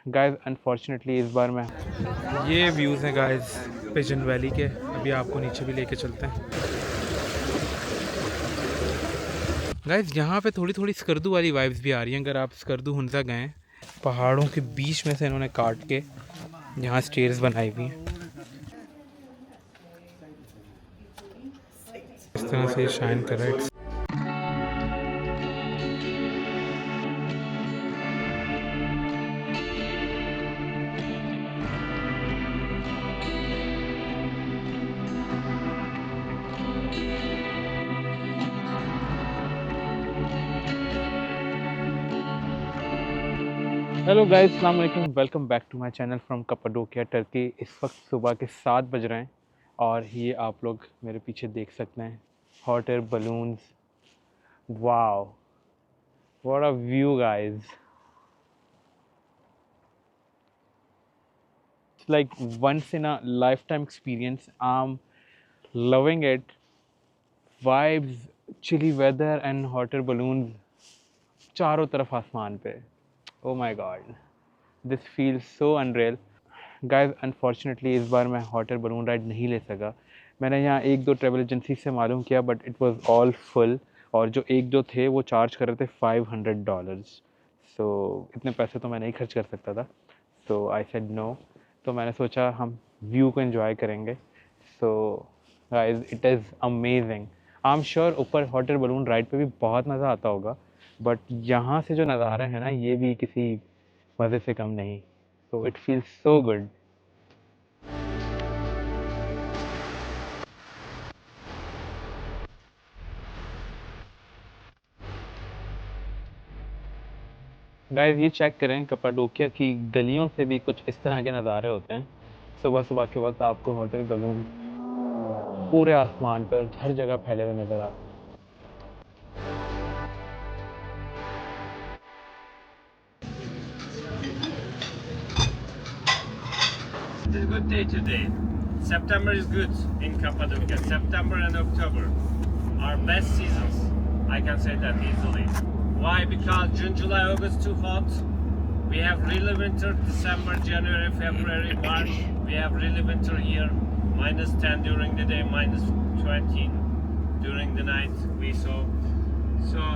Guys unfortunately इस बार मैं ये व्यूज़ हैं गाइस पिजन वैली के। अभी आपको नीचे भी लेके चलते हैं गाइस। यहाँ पे थोड़ी थोड़ी स्कर्दू वाली वाइब्स भी आ रही हैं। अगर आप स्कर्दू हुंजा गए हैं, पहाड़ों के बीच में से इन्होंने काट के यहाँ स्टेयर्स बनाई हुई हैं। इस तरह से शाइन कर रहा है। हेलो गाइस, अस्सलाम वालेकुम, welcome back to my channel from Cappadocia Turkey. इस वक्त सुबह के 7 बज रहे हैं और ये आप लोग मेरे पीछे देख सकते हैं hot air balloons. Wow, what a view guys. It's like once in a lifetime experience. I'm loving it. Vibes, chilly weather and hot air balloons चारों तरफ आसमान पे। Oh my god, this feels so unreal. Guys unfortunately इस बार मैं hot air balloon ride नहीं ले सका। मैंने यहाँ एक दो ट्रैवल एजेंसी से मालूम किया but it was all full, और जो एक दो थे वो चार्ज कर रहे थे $500। सो इतने पैसे तो मैं नहीं खर्च कर सकता था। सो आई सेड नो। तो मैंने सोचा हम व्यू को एंजॉय करेंगे। So guys it is amazing. I am sure ऊपर हॉट एयर बलून राइड पे भी बहुत मज़ा आता होगा, बट यहाँ से जो नज़ारा है ना, ये भी किसी मज़े से कम नहीं। So it feels so good. Guys ये चेक करें, कप्पाडोकिया की गलियों से भी कुछ इस तरह के नज़ारे होते हैं। सुबह सुबह के वक्त आपको होटल बलून पूरे आसमान पर हर जगह फैले हुए नज़र आ। It's a good day today. September is good in Cappadocia. September and October are best seasons. I can say that easily. Why? Because June, July, August too hot. We have really winter. December, January, February, March. We have really winter here. -10 during the day, -20 during the night. We saw. So.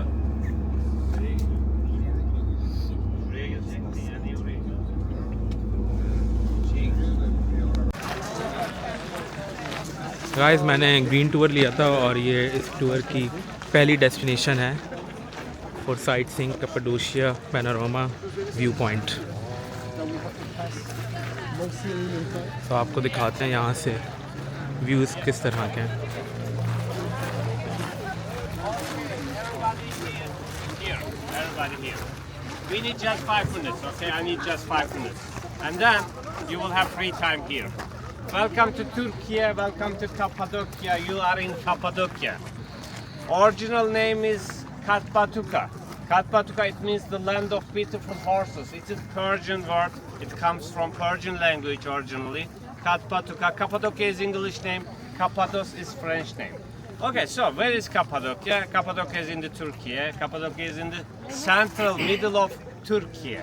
Guys मैंने green tour लिया था और ये इस tour की पहली destination है for sightseeing Cappadocia panorama view point. तो आपको दिखाते हैं यहाँ से व्यूज़ किस तरह के हैं। Everybody here. We need just 5 minutes, okay? I need just 5 minutes. And then you will have free time here. Welcome to Turkey, welcome to Cappadocia. You are in Cappadocia. Original name is Katpatuka. Katpatuka, it means the land of beautiful horses. It is Persian word. It comes from Persian language originally. Katpatuka. Cappadocia is English name. Cappados is French name. Okay, so where is Cappadocia? Cappadocia is in the Turkey. Cappadocia is in the central middle of Turkey.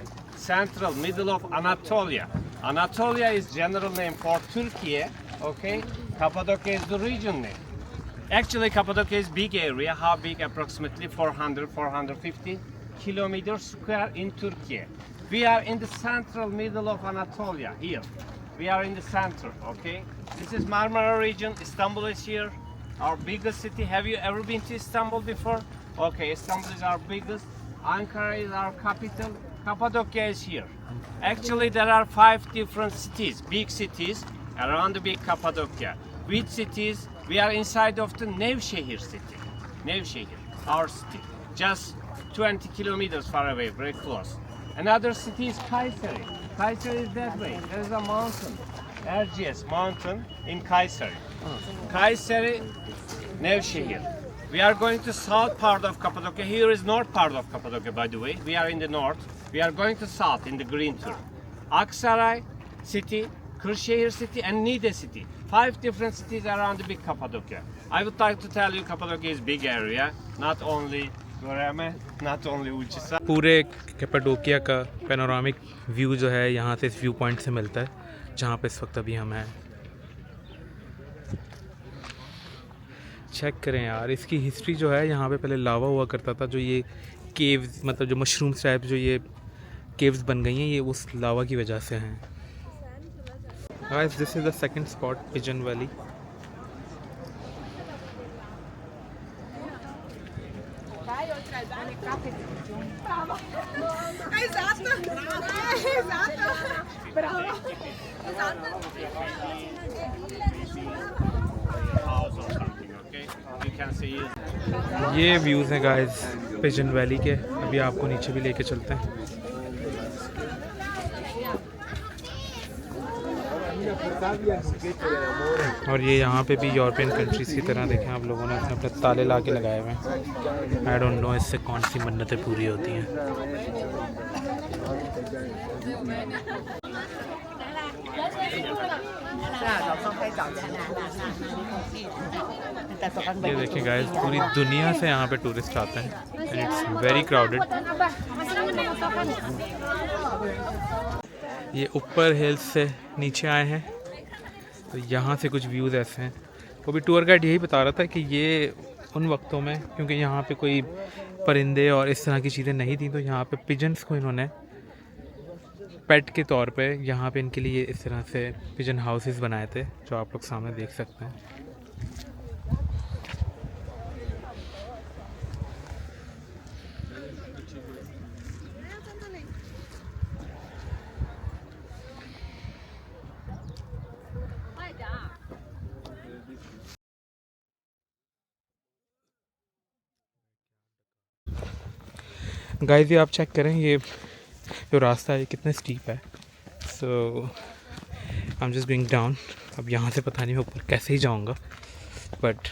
Central middle of Anatolia. Anatolia is general name for Turkey. Okay, Cappadocia is the region name. Actually, Cappadocia is big area. How big? Approximately 450 kilometers square in Turkey. We are in the central middle of Anatolia here. We are in the center. Okay, this is Marmara region. Istanbul is here. Our biggest city. Have you ever been to Istanbul before? Okay, Istanbul is our biggest. Ankara is our capital. Cappadocia is here. Actually, there are 5 different cities, big cities around the big Cappadocia. Which cities? We are inside of the Nevşehir city. Nevşehir, our city, just 20 kilometers far away, very close. Another city is Kayseri. Kayseri is that way. There is a mountain, Erciyes mountain in Kayseri. Kayseri, Nevşehir. We are going to south part of Cappadocia. Here is north part of Cappadocia, by the way. We are in the north. We are going to south in the green tour. Aksaray city, Kırşehir city, and Niğde city. 5 different cities around the big Cappadocia. I would like to tell you Cappadocia is big area, not only Goreme, not only Ujisa. पूरे कैपाडोकिया का panoramic view जो है यहाँ से इस view point से मिलता है, जहाँ पे इस वक्त अभी हम हैं। चेक करें यार, इसकी हिस्ट्री जो है, यहाँ पे पहले लावा हुआ करता था, जो ये केव्स मतलब जो मशरूम्स टाइप जो ये केव्स बन गई हैं, ये उस लावा की वजह से हैं। Guys, this is the second spot, pigeon valley. House or something, okay? You can see it. ये व्यूज़ हैं गाइस पिजन वैली के। अभी आपको नीचे भी लेके चलते हैं। और ये यहाँ पे भी यूरोपियन कंट्रीज़ की तरह देखें आप लोगों ने अपने अपने ताले ला के लगाए हुए हैं। आई डोंट नो इससे कौन सी मन्नतें पूरी होती हैं। ये देखिए गाइस, पूरी दुनिया से यहाँ पे टूरिस्ट आते हैं एंड इट्स वेरी क्राउडेड। ये ऊपर हिल्स से नीचे आए हैं, तो यहाँ से कुछ व्यूज़ ऐसे हैं। वो भी टूर गाइड यही बता रहा था कि ये उन वक्तों में, क्योंकि यहाँ पे कोई परिंदे और इस तरह की चीज़ें नहीं थी, तो यहाँ पे पिजन्स को इन्होंने पेट के तौर पे यहाँ पे इनके लिए इस तरह से पिजन हाउसेस बनाए थे, जो आप लोग सामने देख सकते हैं। गाइस, ये आप चेक करें, ये जो रास्ता है कितना स्टीप है। So I am just going down. अब यहाँ से पता नहीं ऊपर कैसे ही जाऊँगा, बट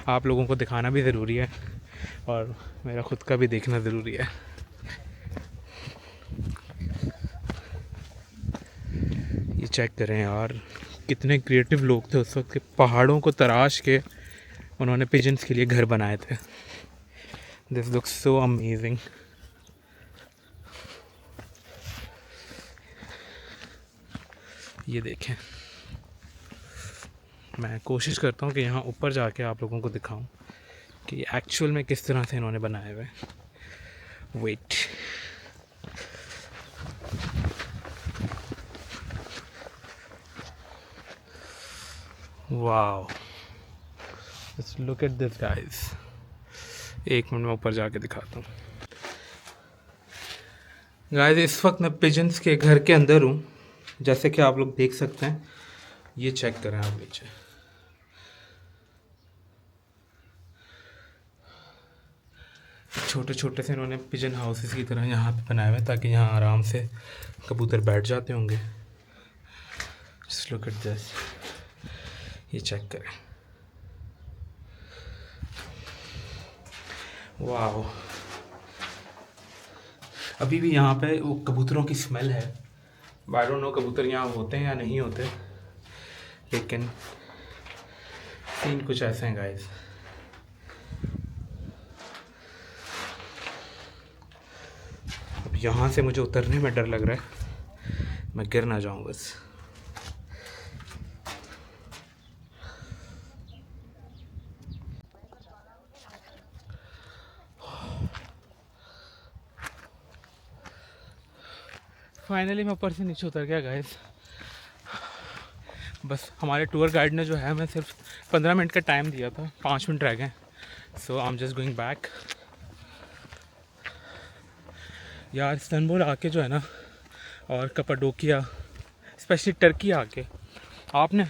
आप लोगों को दिखाना भी ज़रूरी है और मेरा ख़ुद का भी देखना ज़रूरी है। ये चेक करें यार, कितने क्रिएटिव लोग थे उस वक्त के, पहाड़ों को तराश के उन्होंने पिजन्स के लिए घर बनाए थे। This looks so amazing. ये देखें, मैं कोशिश करता हूँ कि यहाँ ऊपर जाके आप लोगों को दिखाऊं कि एक्चुअल में किस तरह से इन्होंने बनाए हुए। Wait, wow, just look at this guys. एक मिनट में ऊपर जाके दिखाता हूँ। गाइस, इस वक्त मैं पिजन्स के घर के अंदर हूँ, जैसे कि आप लोग देख सकते हैं। ये चेक करें आप नीचे, छोटे छोटे से इन्होंने पिजन हाउसेस की तरह यहाँ पे बनाए हुए, ताकि यहाँ आराम से कबूतर बैठ जाते होंगे। जस्ट लुक एट दिस, ये चेक करें, वाह। अभी भी यहाँ पे वो कबूतरों की स्मेल है। आई डोंट नो कबूतर यहाँ होते हैं या नहीं होते, लेकिन सीन कुछ ऐसे हैं गाइस। अब यहाँ से मुझे उतरने में डर लग रहा है, मैं गिर ना जाऊँ बस। फाइनली मैं ऊपर से नीचे उतर गया गाइस। बस हमारे टूर गाइड ने जो है, हमें सिर्फ 15 मिनट का टाइम दिया था, 5 मिनट रह गए। So I am just going back. यार, इस्तांबुल आके जो है ना, और कपाडोकिया स्पेशली टर्की आके, आपने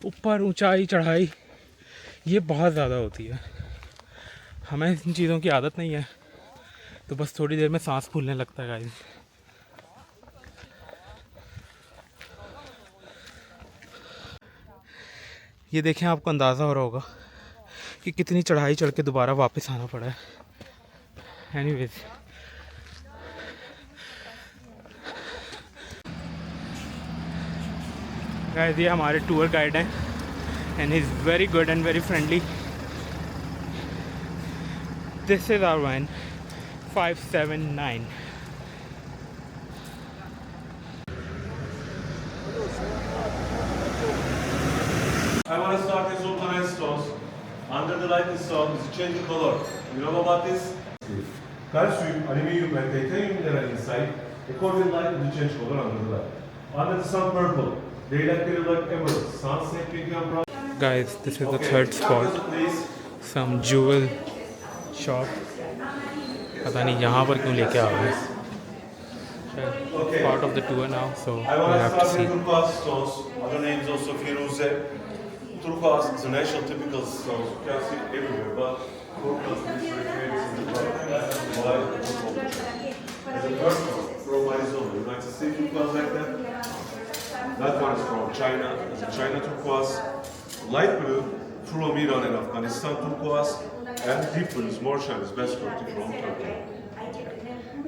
ऊपर ऊंचाई चढ़ाई ये बहुत ज़्यादा होती है। हमें इन चीज़ों की आदत नहीं है, तो बस थोड़ी देर में सांस फूलने लगता है गाइस। ये देखें, आपको अंदाज़ा हो रहा होगा कि कितनी चढ़ाई चढ़ के दोबारा वापस आना पड़ा है। एनीवेज, गाइस, ये हमारे टूर गाइड हैं and he is very good and very friendly. This is our one, 579. I want to start with vulcanized stones. Under the light stone is changing color. You know about this? Calcium, aluminium, and titanium mineral inside. According to light, it will change color under the light. Under the sun, purple. Daylight period like emerald. Sunset, pink and brown. Guys, this is the third spot. Please. Some jewel shop. पता नहीं यहाँ पर क्यों लेके आ गए. Part of the tour now, so I we want to have to start see. with turquoise stones. Other names also Firuze. Turquoise is a national typical stone. You can see it everywhere, but turquoise is very famous in the world. That's why it's called. As a first one from Arizona, United States turquoise like that. That one is from China. It's a China turquoise. Light blue from Iran and Afghanistan turquoise. And deep blue is more shine, is best quality from Turkey.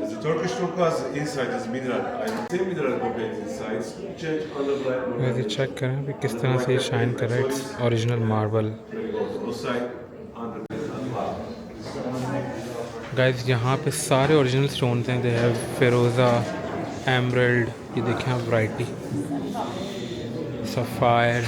As the Turkish turquoise inside is mineral iron. Same mineral content inside. Change color light. वैसे check करें कि किस तरह से ये shine कर रहा है. It's original marble. गाइस यहाँ पे सारे ओरिजिनल स्टोन्स हैं. दे हैव फेरोज़ा, एमरल्ड, ये देखें आप, वैरायटी, सफ़ायर.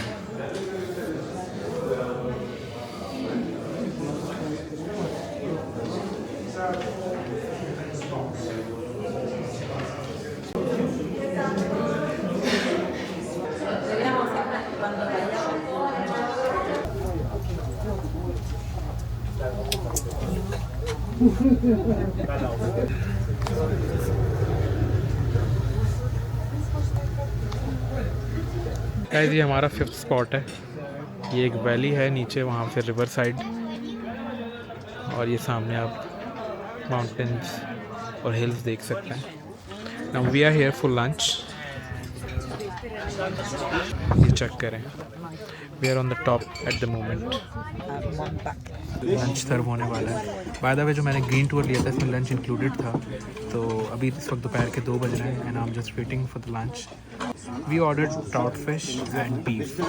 गाइस ये हमारा 5th स्पॉट है. ये एक वैली है नीचे, वहाँ से रिवर साइड, और ये सामने आप माउंटेन्स और हिल्स देख सकते हैं. Now we are here for lunch. ये चेक करें, we are on the top at the moment. Lunch serve होने वाला है. बाय द वे जो मैंने ग्रीन टूर लिया था इसमें लंच इंक्लूडेड था. तो अभी इस वक्त दोपहर के 2 बज रहे हैं and I am just waiting for the lunch. We ordered trout fish and beef.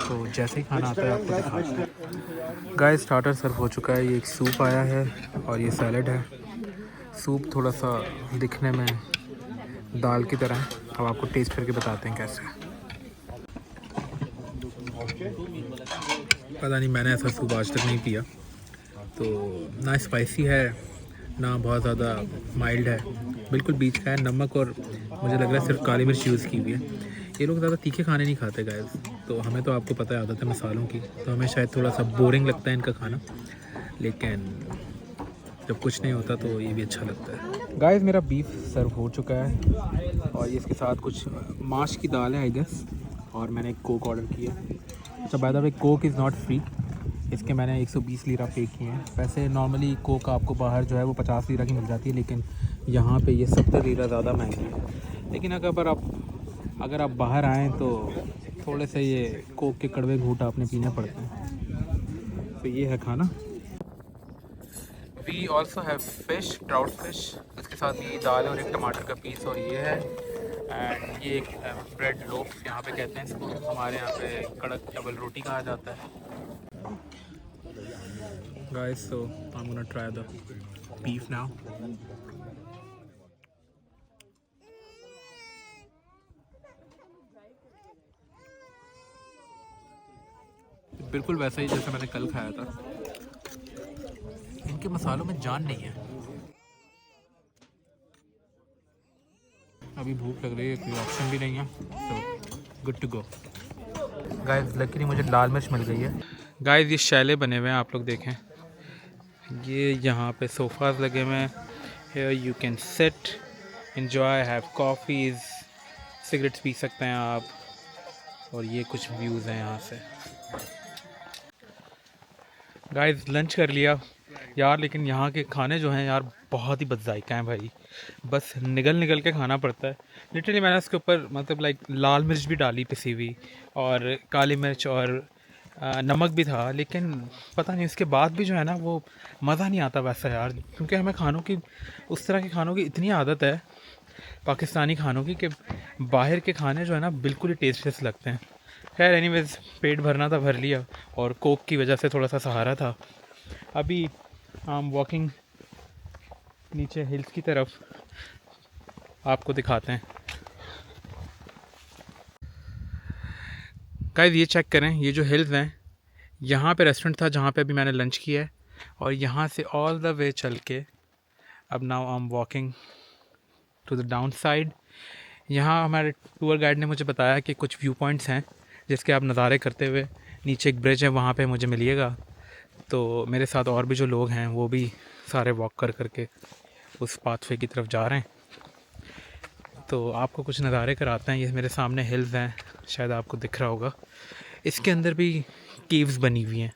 तो जैसे ही खाना आता है आपको दिखाते हैं. गाइस स्टार्टर सर्व हो चुका है. ये एक सूप आया है और ये सैलड है. सूप थोड़ा सा दिखने में दाल की तरह है. अब आपको टेस्ट करके बताते हैं कैसे है. पता नहीं, मैंने ऐसा सूप आज तक नहीं पिया. तो ना स्पाइसी है ना बहुत ज़्यादा माइल्ड है, बिल्कुल बीच का है. नमक और मुझे लग रहा है सिर्फ काली मिर्च यूज़ की हुई है. ये लोग ज़्यादा तीखे खाने नहीं खाते गाइस. तो हमें तो आपको पता है आदत है मसालों की, तो हमें शायद थोड़ा सा बोरिंग लगता है इनका खाना. लेकिन जब कुछ नहीं होता तो ये भी अच्छा लगता है. गाइस मेरा बीफ सर्व हो चुका है और ये इसके साथ कुछ माश की दाल है आई गेस. और मैंने एक कोक ऑर्डर किया. अच्छा by the way, Coke is not free. इसके मैंने 120 लीरा पे किए हैं. वैसे नॉर्मली कोक आपको बाहर जो है वो 50 लीरा की मिल जाती है, लेकिन यहाँ पे ये 70 लीरा ज़्यादा महंगी है. लेकिन अगर आप बाहर आएँ तो थोड़े से ये कोक के कड़वे घूंट आपने पीने पड़ते हैं. तो ये है खाना. We also have fish, trout fish. इसके साथ ये दाल है और एक टमाटर का पीस, और ये है एंड ये एक ब्रेड लोफ यहाँ पे कहते हैं इसको. हमारे यहाँ पे कड़क डबल रोटी कहा जाता है. Guys, so I'm gonna try the beef now. बिल्कुल वैसा ही जैसा मैंने कल खाया था. इनके मसालों में जान नहीं है. अभी भूख लग रही है, कोई ऑप्शन भी नहीं है, तो good to go. Guys luckily मुझे लाल मिर्च मिल गई है. गाइस ये शैले बने हुए हैं, आप लोग देखें. ये यहाँ पे सोफ़ाज़ लगे हुए हैं. Here you can sit, enjoy, have coffees, cigarettes पी सकते हैं आप. और ये कुछ व्यूज़ हैं यहाँ से. गाइस लंच कर लिया यार, लेकिन यहाँ के खाने जो हैं यार बहुत ही बदजायका हैं भाई. बस निगल के खाना पड़ता है. लिटरली मैंने इसके ऊपर मतलब लाइक लाल मिर्च भी डाली पिसी हुई, और काली मिर्च और नमक भी था, लेकिन पता नहीं उसके बाद भी जो है ना वो मज़ा नहीं आता वैसा यार. क्योंकि हमें खानों की, उस तरह के खानों की इतनी आदत है पाकिस्तानी खानों की, कि बाहर के खाने जो है ना बिल्कुल ही टेस्टलेस लगते हैं. खैर एनीवेज, पेट भरना था भर लिया, और कोक की वजह से थोड़ा सा सहारा था. अभी आई एम वॉकिंग नीचे हिल्स की तरफ आपको दिखाते हैं। गाइस ये चेक करें, ये जो हिल्स हैं, यहाँ पे रेस्टोरेंट था जहाँ पे अभी मैंने लंच किया है, और यहाँ से ऑल द वे चल के अब now I am walking to the down side. यहाँ हमारे टूर गाइड ने मुझे बताया कि कुछ व्यू पॉइंट्स हैं जिसके आप नज़ारे करते हुए, नीचे एक ब्रिज है वहाँ पे मुझे मिलिएगा। तो मेरे साथ और भी जो लोग हैं वो भी सारे वॉक कर करके उस पाथवे की तरफ जा रहे हैं। तो आपको कुछ नज़ारे कराते हैं। ये मेरे सामने हिल्स हैं, शायद आपको दिख रहा होगा। इसके अंदर भी केव्स बनी हुई हैं।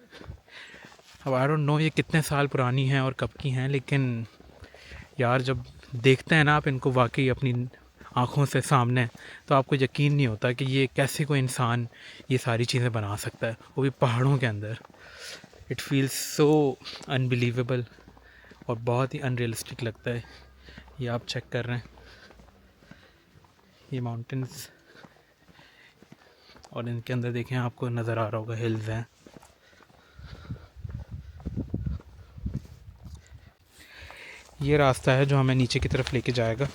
अब आई डोंट नो ये कितने साल पुरानी हैं और कब की हैं, लेकिन यार जब देखते हैं ना आप इनको वाकई अपनी आँखों से सामने, तो आपको यकीन नहीं होता कि ये कैसे कोई इंसान ये सारी चीज़ें बना सकता है, वो भी पहाड़ों के अंदर। इट फील्स सो अनबिलीवेबल और बहुत ही अनरियलिस्टिक लगता है। ये आप चेक कर रहे हैं, ये माउंटेन्स, और इनके अंदर देखें आपको नज़र आ रहा होगा हिल्स हैं। ये रास्ता है जो हमें नीचे की तरफ लेके जाएगा।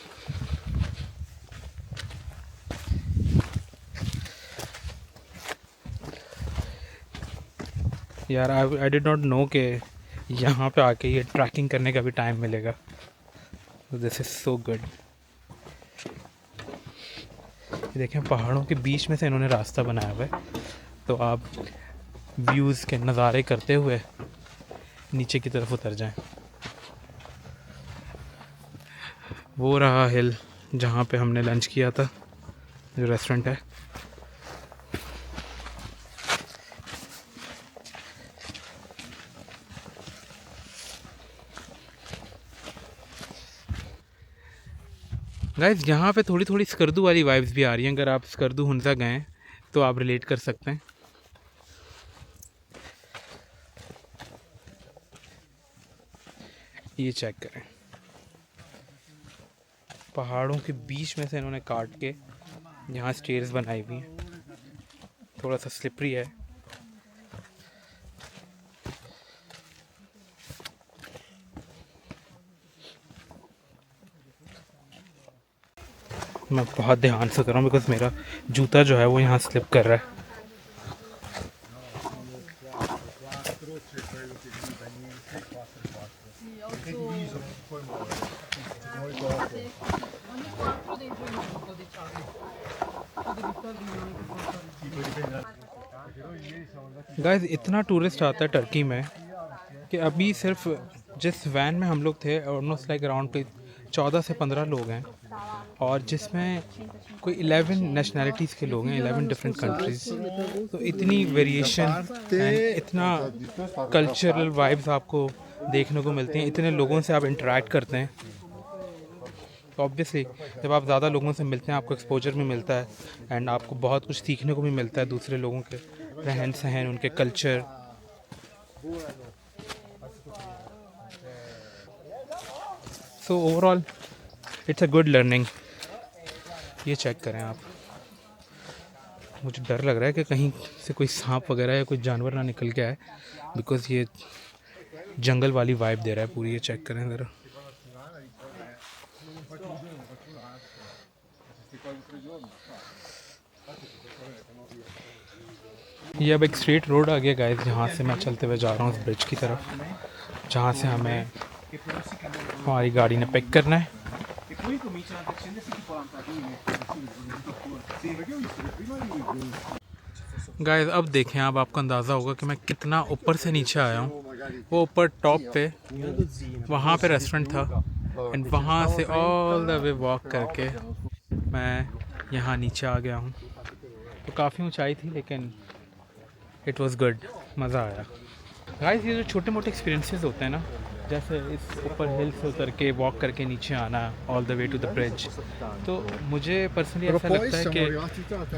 यार आई डिड नॉट नो कि यहाँ पे आके ये ट्रैकिंग करने का भी टाइम मिलेगा। This is so good. देखें पहाड़ों के बीच में से इन्होंने रास्ता बनाया हुआ है, तो आप व्यूज़ के नज़ारे करते हुए नीचे की तरफ उतर जाएं। वो रहा हिल जहाँ पे हमने लंच किया था, जो रेस्टोरेंट है। गाइस यहाँ पे थोड़ी थोड़ी स्कर्दू वाली वाइब्स भी आ रही हैं। अगर आप स्कर्दू हुंजा गए तो आप रिलेट कर सकते हैं। ये चेक करें, पहाड़ों के बीच में से इन्होंने काट के यहाँ स्टेयर्स बनाई हुई हैं। थोड़ा सा स्लिपरी है। मैं बहुत ध्यान से कर रहा हूँ बिकॉज मेरा जूता जो है वो यहाँ स्लिप कर रहा है। गाइस इतना टूरिस्ट आता है टर्की में कि अभी सिर्फ जिस वैन में हम लोग थे ऑलमोस्ट लाइक अराउंड 14 से 15 लोग हैं, और जिसमें कोई 11 नेशनैलिटीज़ के लोग हैं, 11 डिफरेंट कंट्रीज़। तो इतनी वेरिएशन एंड इतना कल्चरल वाइब्स आपको देखने को मिलती हैं। इतने लोगों से आप इंटरेक्ट करते हैं, तो ऑब्वियसली जब आप ज़्यादा लोगों से मिलते हैं आपको एक्सपोजर भी मिलता है एंड आपको बहुत कुछ सीखने को भी मिलता है दूसरे लोगों के रहन सहन, उनके culture. So overall it's a good learning. ये चेक करें आप, मुझे डर लग रहा है कि कहीं से कोई सांप वगैरह या कोई जानवर ना निकल के आए, बिकॉज़ ये जंगल वाली वाइब दे रहा है पूरी। ये चेक करें ज़रा। ये अब एक स्ट्रेट रोड आ गया गाइस, जहाँ से मैं चलते हुए जा रहा हूँ उस ब्रिज की तरफ, जहाँ से हमें हमारी गाड़ी ने पिक करना है। गाइस अब देखें, अब आपको अंदाज़ा होगा कि मैं कितना ऊपर से नीचे आया हूँ। वो ऊपर टॉप पे वहाँ पे रेस्टोरेंट था एंड वहाँ से ऑल द वे वॉक करके मैं यहाँ नीचे आ गया हूँ। तो काफ़ी ऊंचाई थी लेकिन इट वाज गुड, मज़ा आया। गाइस ये जो छोटे मोटे एक्सपीरियंसेस होते हैं ना, जैसे इस ऊपर हिल से उतर के वॉक करके नीचे आना all the way to the bridge, तो मुझे पर्सनली ऐसा लगता है कि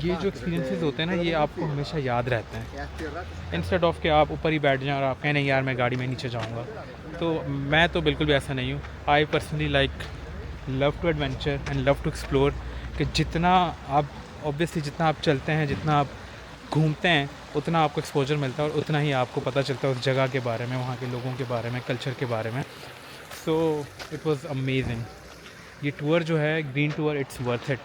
ये जो एक्सपीरियंसेस होते हैं ना, ये आपको हमेशा याद रहते हैं। इंस्टेड ऑफ कि आप ऊपर ही बैठ जाएं और आप कहें नहीं यार मैं गाड़ी में नीचे जाऊंगा। तो मैं तो बिल्कुल भी ऐसा नहीं हूँ। I personally like love to adventure and love to explore. कि जितना आप ऑब्वियसली जितना आप चलते हैं, जितना आप घूमते हैं, उतना आपको एक्सपोजर मिलता है और उतना ही आपको पता चलता है उस जगह के बारे में, वहाँ के लोगों के बारे में, कल्चर के बारे में। सो सो इट वाज अमेजिंग। ये टूर जो है green tour, it's worth it.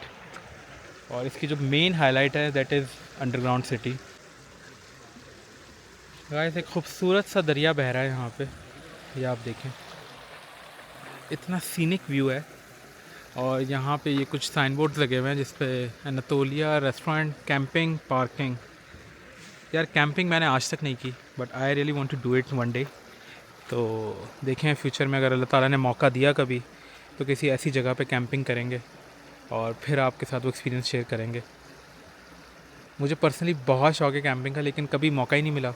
और इसकी जो मेन हाईलाइट है that is underground city. Guys एक खूबसूरत सा दरिया बह रहा है यहाँ पे, ये आप देखें, इतना सीनिक व्यू है। और यहाँ पे ये कुछ साइन बोर्ड्स लगे हुए हैं जिस पे एनातोलिया रेस्टोरेंट, कैंपिंग, पार्किंग। यार कैंपिंग मैंने आज तक नहीं की, but I really want to do it one day. तो देखें फ्यूचर में अगर अल्लाह ताला ने मौका दिया कभी, तो किसी ऐसी जगह पे कैंपिंग करेंगे और फिर आपके साथ वो एक्सपीरियंस शेयर करेंगे। मुझे पर्सनली बहुत शौक है कैंपिंग का, लेकिन कभी मौका ही नहीं मिला।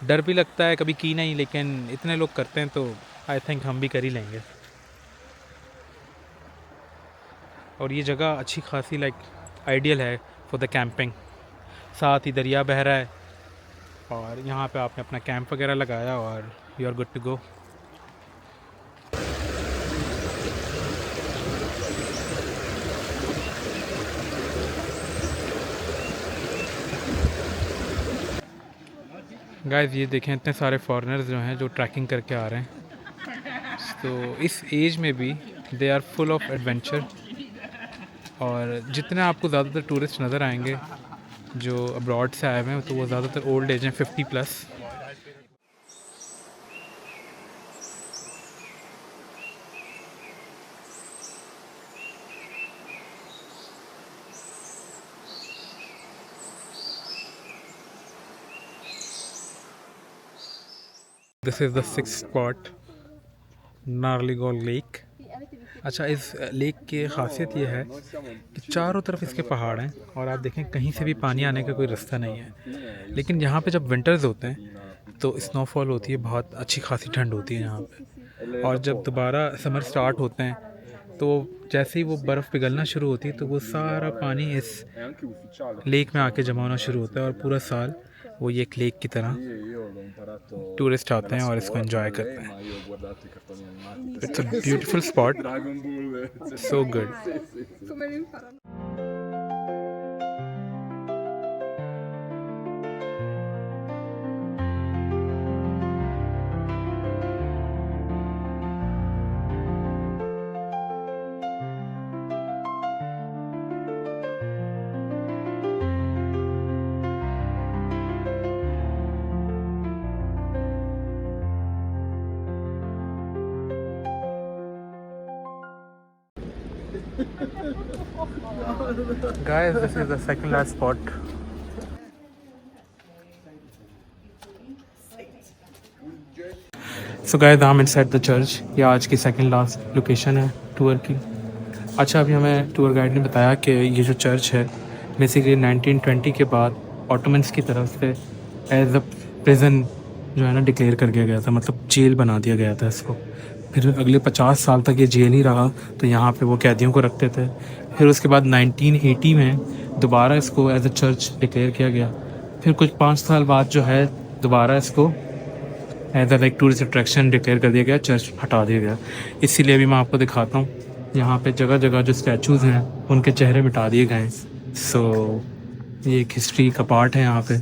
डर भी लगता है, कभी की नहीं, लेकिन इतने लोग करते हैं तो आई थिंक हम भी कर ही लेंगे। और ये जगह अच्छी खासी आइडियल है फॉर द कैंपिंग। साथ ही दरिया बह रहा है और यहाँ पे आपने अपना कैंप वगैरह लगाया और you are good to go. Guys ये देखें इतने सारे फॉरेनर्स जो हैं जो ट्रैकिंग करके आ रहे हैं। तो इस एज में भी they are full of adventure. और जितने आपको ज़्यादातर टूरिस्ट नज़र आएंगे जो अब्रॉड से आए हुए हैं, तो वो ज़्यादातर ओल्ड एज हैं, 50+। This is the 6th spot, Narligol lake. अच्छा, इस लेक की ख़ासियत ये है कि चारों तरफ इसके पहाड़ हैं और आप देखें कहीं से भी पानी आने का कोई रास्ता नहीं है। लेकिन यहाँ पे जब विंटर्स होते हैं तो स्नोफॉल होती है, बहुत अच्छी खासी ठंड होती है यहाँ पे। और जब दोबारा समर स्टार्ट होते हैं तो जैसे ही वो बर्फ़ पिघलना शुरू होती है तो वो सारा पानी इस लेक में आके जमा होना शुरू होता है। और पूरा साल वो ये एक लेक की तरह टूरिस्ट आते हैं और इसको एंजॉय करते हैं। It's a beautiful spot, so good. Guys, this is the second last spot. So guys, I'm inside the church. ये आज की सेकंड लास्ट लोकेशन है टूर की। अच्छा, अभी हमें टूर गाइड ने बताया कि ये जो चर्च है बेसिकली 1920 के बाद ऑटोमन्स की तरफ से एज अ प्रिजन जो है ना डिक्लेयर कर दिया गया था, मतलब जेल बना दिया गया था इसको। फिर अगले 50 साल तक ये जेल ही रहा, तो यहाँ पे वो कैदियों को रखते थे। फिर उसके बाद 1980 में दोबारा इसको एज अ चर्च डिक्लेयर किया गया। फिर कुछ 5 साल बाद जो है दोबारा इसको as a tourist attraction declare कर दिया गया, चर्च हटा दिया गया। इसीलिए अभी मैं आपको दिखाता हूँ, यहाँ पे जगह जगह जो स्टैचूज़ हैं उनके चेहरे मिटा दिए गए हैं। सो ये एक हिस्ट्री का पार्ट है यहाँ पे।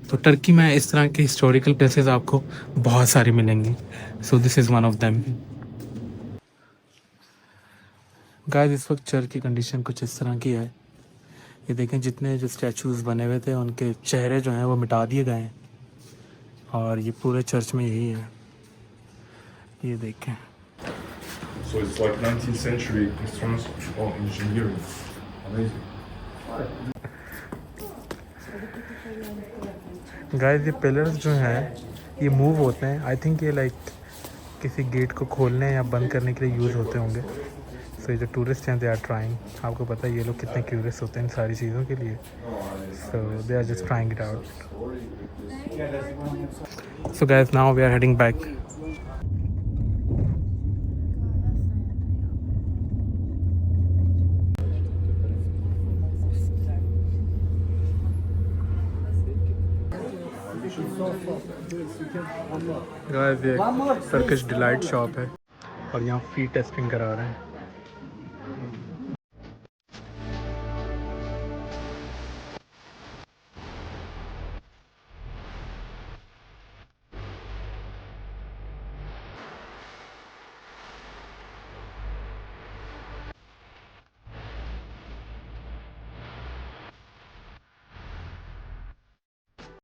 तो टर्की में इस तरह के हिस्टोरिकल प्लेसेस आपको बहुत सारी मिलेंगी। So this is one of them. Guys, इस वक्त चर्च की कंडीशन कुछ इस तरह की है। ये देखें, जितने जो स्टैचूज़ बने हुए थे उनके चेहरे जो हैं वो मिटा दिए गए हैं। और ये पूरे चर्च में यही है, ये देखें। So it's like 19th century construction or engineering. Amazing. Guys, ये पिलर्स जो हैं ये मूव होते हैं। आई थिंक ये किसी गेट को खोलने या बंद करने के लिए यूज़ होते होंगे। सो ये जो टूरिस्ट हैं दे आर ट्राइंग। आपको पता है ये लोग कितने क्यूरियस होते हैं इन सारी चीज़ों के लिए। So they are just trying it out. So guys, now we are heading back. Guys, ये टर्किश डिलाइट शॉप है और यहाँ फी टेस्टिंग करा रहे हैं।